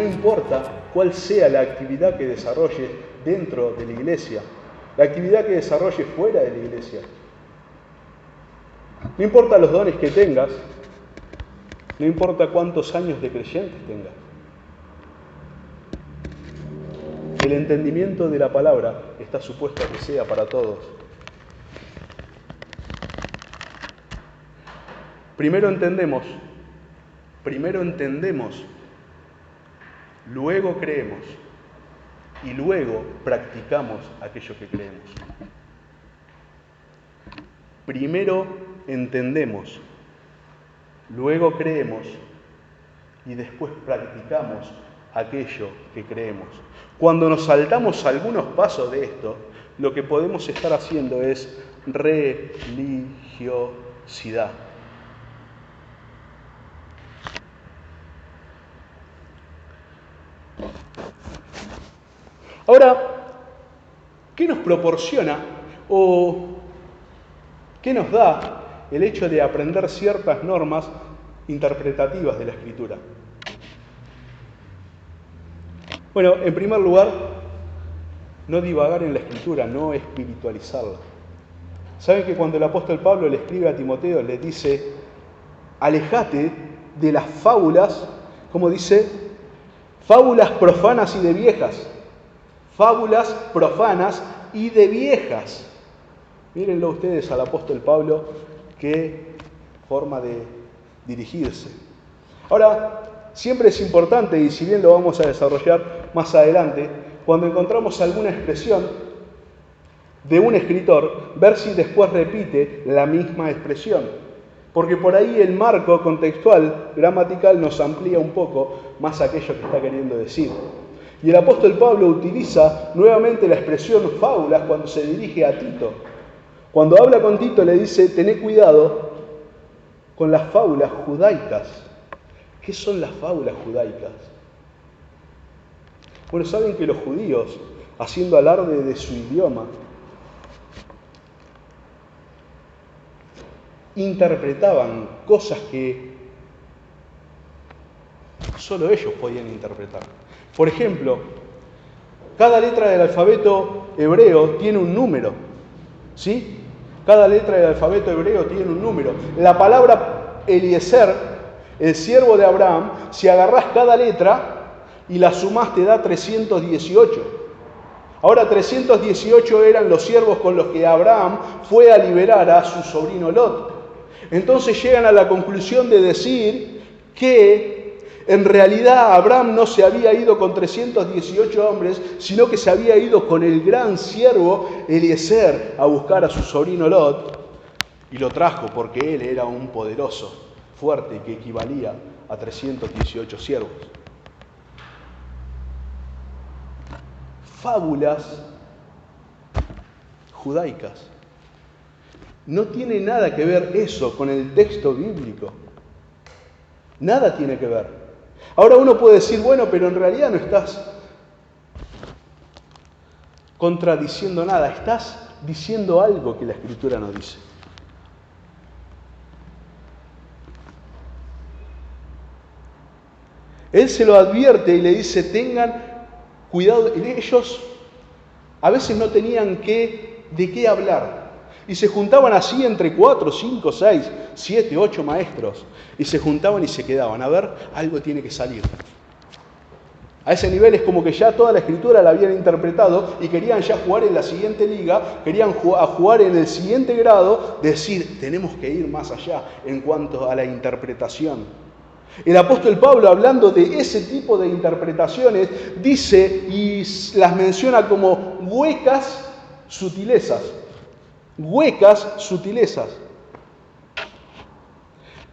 no importa cuál sea la actividad que desarrolles dentro de la iglesia, la actividad que desarrolles fuera de la iglesia. No importa los dones que tengas, no importa cuántos años de creyentes tengas. El entendimiento de la palabra está supuesto a que sea para todos. Primero entendemos, luego creemos y luego practicamos aquello que creemos. Primero entendemos, luego creemos y después practicamos aquello que creemos. Cuando nos saltamos algunos pasos de esto, lo que podemos estar haciendo es religiosidad. Ahora, ¿qué nos proporciona o qué nos da el hecho de aprender ciertas normas interpretativas de la Escritura? Bueno, en primer lugar, no divagar en la Escritura, no espiritualizarla. ¿Saben que cuando el apóstol Pablo le escribe a Timoteo, le dice, alejate de las fábulas, como dice, fábulas profanas y de viejas? Fábulas profanas y de viejas. Mírenlo ustedes al apóstol Pablo, qué forma de dirigirse. Ahora, siempre es importante, y si bien lo vamos a desarrollar más adelante, cuando encontramos alguna expresión de un escritor, ver si después repite la misma expresión. Porque por ahí el marco contextual, gramatical, nos amplía un poco más aquello que está queriendo decir. Y el apóstol Pablo utiliza nuevamente la expresión fábulas cuando se dirige a Tito. Cuando habla con Tito le dice, tené cuidado con las fábulas judaicas. ¿Qué son las fábulas judaicas? Bueno, saben que los judíos, haciendo alarde de su idioma, interpretaban cosas que solo ellos podían interpretar. Por ejemplo, cada letra del alfabeto hebreo tiene un número, ¿sí? Cada letra del alfabeto hebreo tiene un número. La palabra Eliezer, el siervo de Abraham, si agarrás cada letra y la sumás te da 318. Ahora 318 eran los siervos con los que Abraham fue a liberar a su sobrino Lot. Entonces llegan a la conclusión de decir que en realidad Abraham no se había ido con 318 hombres, sino que se había ido con el gran siervo Eliezer a buscar a su sobrino Lot, y lo trajo porque él era un poderoso, fuerte, que equivalía a 318 siervos. Fábulas judaicas. No tiene nada que ver eso con el texto bíblico. Nada tiene que ver. Ahora uno puede decir, bueno, pero en realidad no estás contradiciendo nada, estás diciendo algo que la Escritura no dice. Él se lo advierte y le dice, tengan cuidado. Ellos a veces no tenían de qué hablar. Y se juntaban así entre 4, 5, 6, 7, 8 maestros. Y se juntaban y se quedaban. A ver, algo tiene que salir. A ese nivel es como que ya toda la Escritura la habían interpretado y querían ya jugar en la siguiente liga, querían jugar en el siguiente grado, decir, tenemos que ir más allá en cuanto a la interpretación. El apóstol Pablo, hablando de ese tipo de interpretaciones, dice y las menciona como huecas sutilezas. Huecas sutilezas.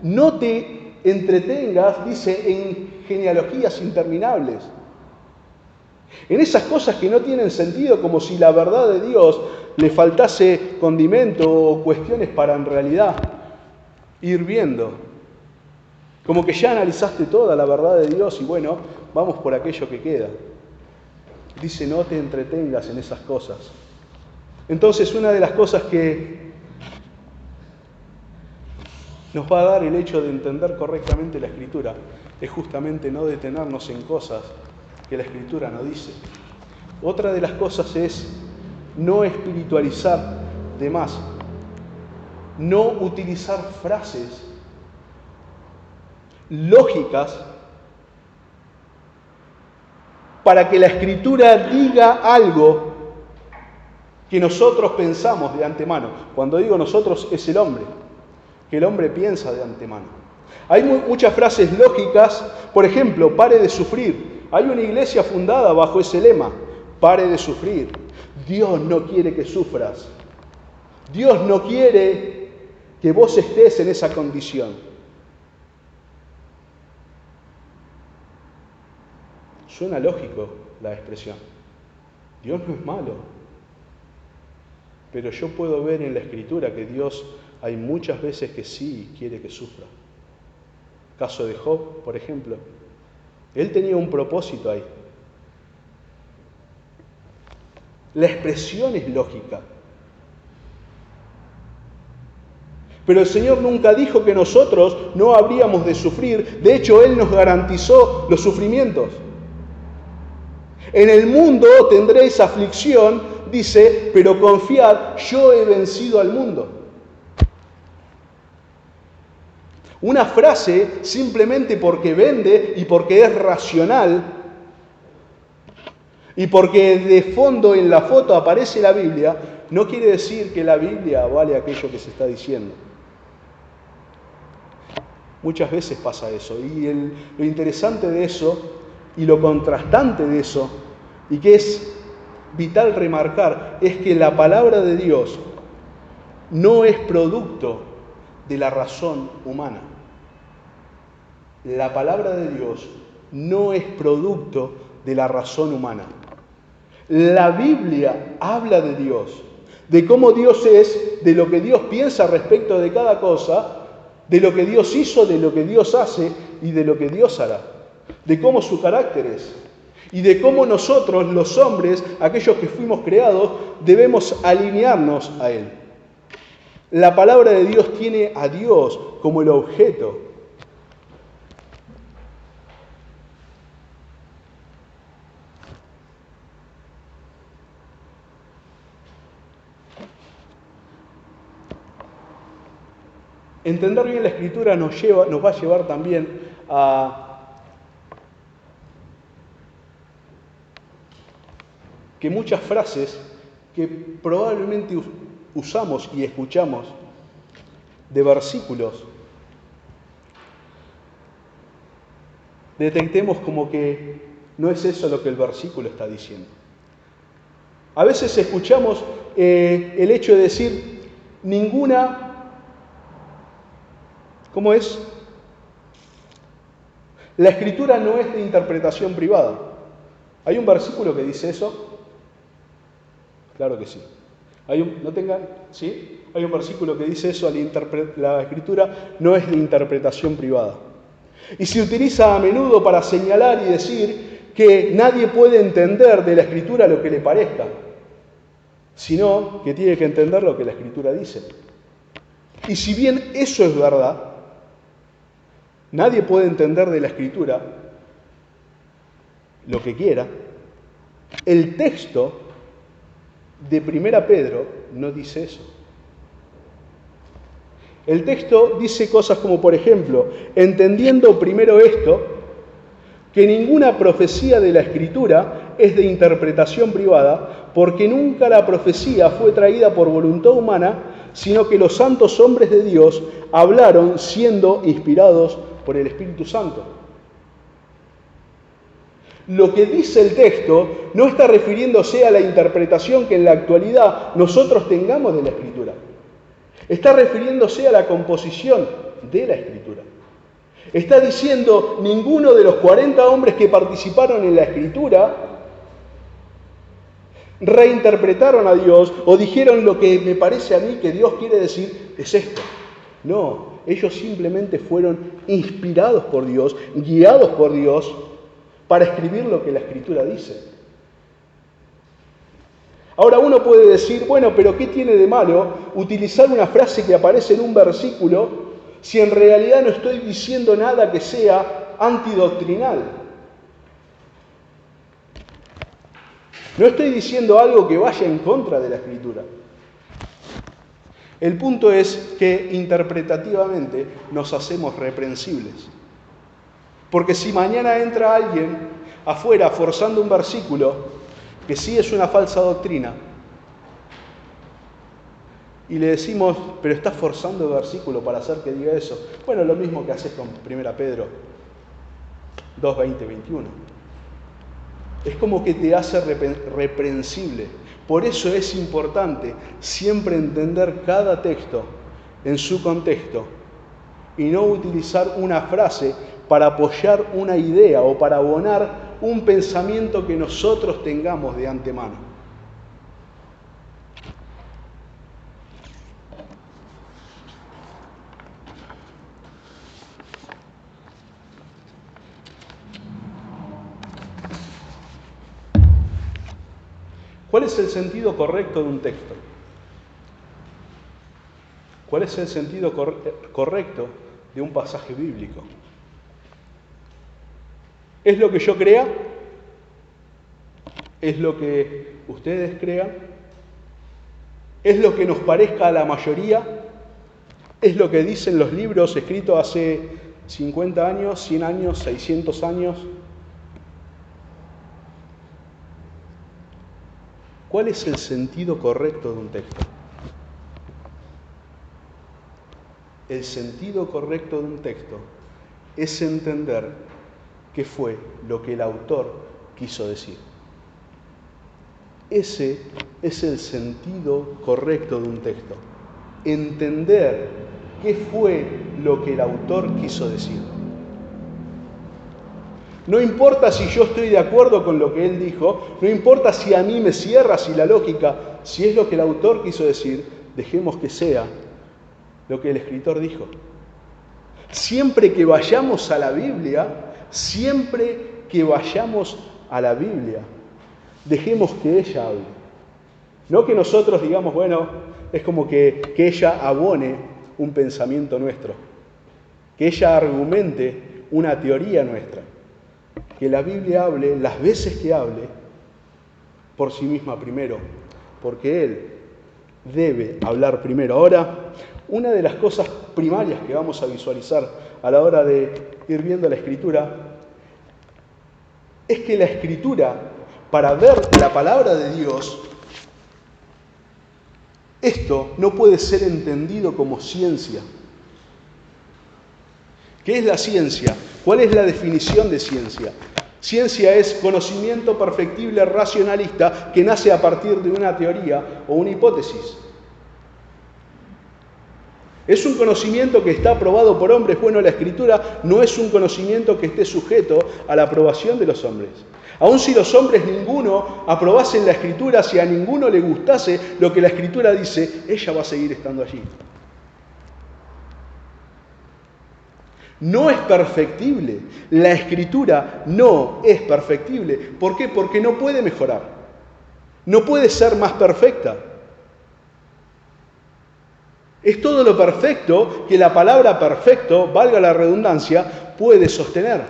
No te entretengas, dice, en genealogías interminables. En esas cosas que no tienen sentido, como si la verdad de Dios le faltase condimento o cuestiones para en realidad ir viendo. Como que ya analizaste toda la verdad de Dios y bueno, vamos por aquello que queda. Dice, no te entretengas en esas cosas. Entonces, una de las cosas que nos va a dar el hecho de entender correctamente la Escritura, es justamente no detenernos en cosas que la Escritura no dice. Otra de las cosas es no espiritualizar de más, no utilizar frases lógicas para que la Escritura diga algo que nosotros pensamos de antemano. Cuando digo nosotros es el hombre, que el hombre piensa de antemano. Hay muchas frases lógicas, por ejemplo, pare de sufrir. Hay una iglesia fundada bajo ese lema, pare de sufrir. Dios no quiere que sufras. Dios no quiere que vos estés en esa condición. Suena lógico la expresión. Dios no es malo. Pero yo puedo ver en la Escritura que Dios hay muchas veces que sí quiere que sufra. Caso de Job, por ejemplo. Él tenía un propósito ahí. La expresión es lógica. Pero el Señor nunca dijo que nosotros no habríamos de sufrir. De hecho, Él nos garantizó los sufrimientos. En el mundo tendréis aflicción, dice, pero confiad, yo he vencido al mundo. Una frase simplemente porque vende y porque es racional y porque de fondo en la foto aparece la Biblia, no quiere decir que la Biblia vale aquello que se está diciendo. Muchas veces pasa eso y lo interesante de eso y lo contrastante de eso, y que es vital remarcar, es que la palabra de Dios no es producto de la razón humana. La palabra de Dios no es producto de la razón humana. La Biblia habla de Dios, de cómo Dios es, de lo que Dios piensa respecto de cada cosa, de lo que Dios hizo, de lo que Dios hace y de lo que Dios hará, de cómo su carácter es y de cómo nosotros, los hombres, aquellos que fuimos creados, debemos alinearnos a Él. La palabra de Dios tiene a Dios como el objeto. Entender bien la Escritura nos va a llevar también a que muchas frases que probablemente usamos y escuchamos de versículos, detectemos como que no es eso lo que el versículo está diciendo. A veces escuchamos el hecho de decir ninguna, ¿cómo es? La Escritura no es de interpretación privada. ¿Hay un versículo que dice eso? Claro que sí. Hay un versículo que dice eso, la Escritura no es de interpretación privada. Y se utiliza a menudo para señalar y decir que nadie puede entender de la Escritura lo que le parezca, sino que tiene que entender lo que la Escritura dice. Y si bien eso es verdad, nadie puede entender de la Escritura lo que quiera, el texto de 1 Pedro no dice eso. El texto dice cosas como, por ejemplo, entendiendo primero esto, que ninguna profecía de la Escritura es de interpretación privada, porque nunca la profecía fue traída por voluntad humana, sino que los santos hombres de Dios hablaron siendo inspirados por el Espíritu Santo. Lo que dice el texto no está refiriéndose a la interpretación que en la actualidad nosotros tengamos de la Escritura. Está refiriéndose a la composición de la Escritura. Está diciendo, ninguno de los 40 hombres que participaron en la Escritura reinterpretaron a Dios o dijeron lo que me parece a mí que Dios quiere decir es esto. No, ellos simplemente fueron inspirados por Dios, guiados por Dios, para escribir lo que la Escritura dice. Ahora uno puede decir, bueno, pero ¿qué tiene de malo utilizar una frase que aparece en un versículo si en realidad no estoy diciendo nada que sea antidoctrinal? No estoy diciendo algo que vaya en contra de la Escritura. El punto es que interpretativamente nos hacemos reprensibles. Porque si mañana entra alguien afuera forzando un versículo que sí es una falsa doctrina, y le decimos, pero estás forzando el versículo para hacer que diga eso. Bueno, lo mismo que haces con 1 Pedro 2, 20, 21. Es como que te hace reprensible. Por eso es importante siempre entender cada texto en su contexto y no utilizar una frase para apoyar una idea o para abonar un pensamiento que nosotros tengamos de antemano. ¿Cuál es el sentido correcto de un texto? ¿Cuál es el sentido correcto de un pasaje bíblico? ¿Es lo que yo crea? ¿Es lo que ustedes crean? ¿Es lo que nos parezca a la mayoría? ¿Es lo que dicen los libros escritos hace 50 años, 100 años, 600 años? ¿Cuál es el sentido correcto de un texto? El sentido correcto de un texto es entender qué fue lo que el autor quiso decir. Ese es el sentido correcto de un texto. Entender qué fue lo que el autor quiso decir. No importa si yo estoy de acuerdo con lo que él dijo, no importa si a mí me cierra, si la lógica, si es lo que el autor quiso decir, dejemos que sea lo que el escritor dijo. Siempre que vayamos a la Biblia, dejemos que ella hable. No que nosotros digamos, bueno, es como que ella abone un pensamiento nuestro, que ella argumente una teoría nuestra. Que la Biblia hable las veces que hable por sí misma primero, porque Él debe hablar primero. Ahora, una de las cosas primarias que vamos a visualizar a la hora de ir viendo la Escritura es que la Escritura, para ver la palabra de Dios, esto no puede ser entendido como ciencia. ¿Qué es la ciencia? ¿Cuál es la definición de ciencia? Ciencia es conocimiento perfectible racionalista que nace a partir de una teoría o una hipótesis. Es un conocimiento que está aprobado por hombres. Bueno, la Escritura no es un conocimiento que esté sujeto a la aprobación de los hombres. Aun si los hombres ninguno aprobasen la Escritura, si a ninguno le gustase lo que la Escritura dice, ella va a seguir estando allí. No es perfectible. La Escritura no es perfectible. ¿Por qué? Porque no puede mejorar. No puede ser más perfecta. Es todo lo perfecto que la palabra perfecto, valga la redundancia, puede sostener.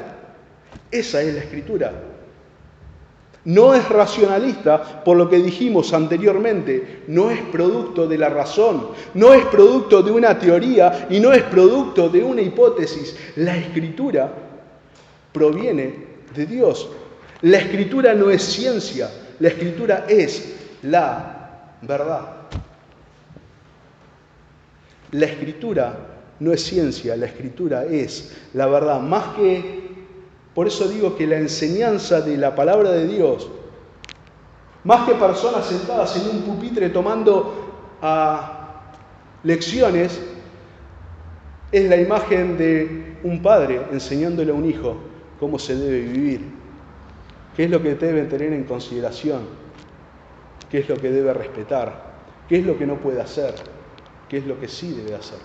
Esa es la Escritura. No es racionalista por lo que dijimos anteriormente, no es producto de la razón, no es producto de una teoría y no es producto de una hipótesis. La Escritura proviene de Dios. La Escritura no es ciencia, la Escritura es la verdad. La Escritura no es ciencia, la Escritura es la verdad. Más que, por eso digo que la enseñanza de la palabra de Dios, más que personas sentadas en un pupitre tomando lecciones, es la imagen de un padre enseñándole a un hijo cómo se debe vivir, qué es lo que debe tener en consideración, qué es lo que debe respetar, qué es lo que no puede hacer, qué es lo que sí debe hacer.